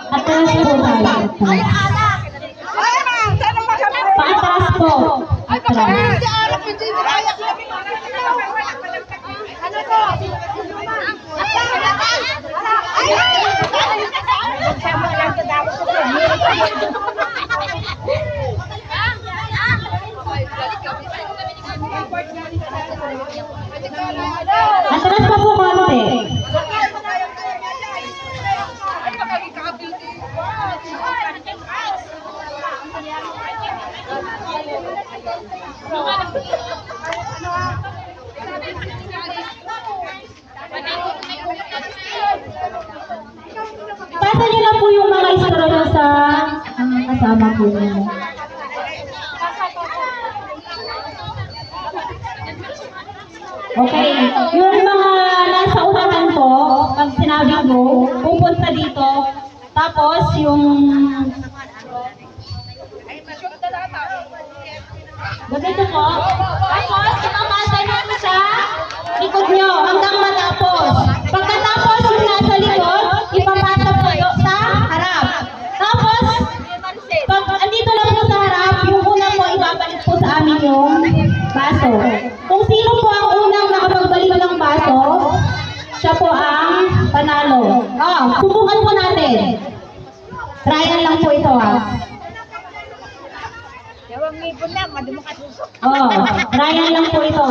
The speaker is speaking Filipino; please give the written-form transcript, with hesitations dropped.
Atras po tayo. Paatras po. Atras. Atras pa po konti. Pasa niyo na po yung mga istro nyo sa kasama po niyo. Okay, yung mga nasa unahan po, pag sinabi mo, pupunta dito, tapos yung ganito po, tapos ipapasa nyo sa likod nyo hanggang matapos. Pagkatapos yung nasa likod, ipapasa po sa harap. Tapos, pag andito lang po sa harap, yung una po ibabalik po sa amin yung baso. Kung sino po ang unang nakapagbalik ng baso, siya po ang panalo. Subukan po natin. Trial lang po ito Dawang ngipon na, madumi ka susok. Trial lang po ito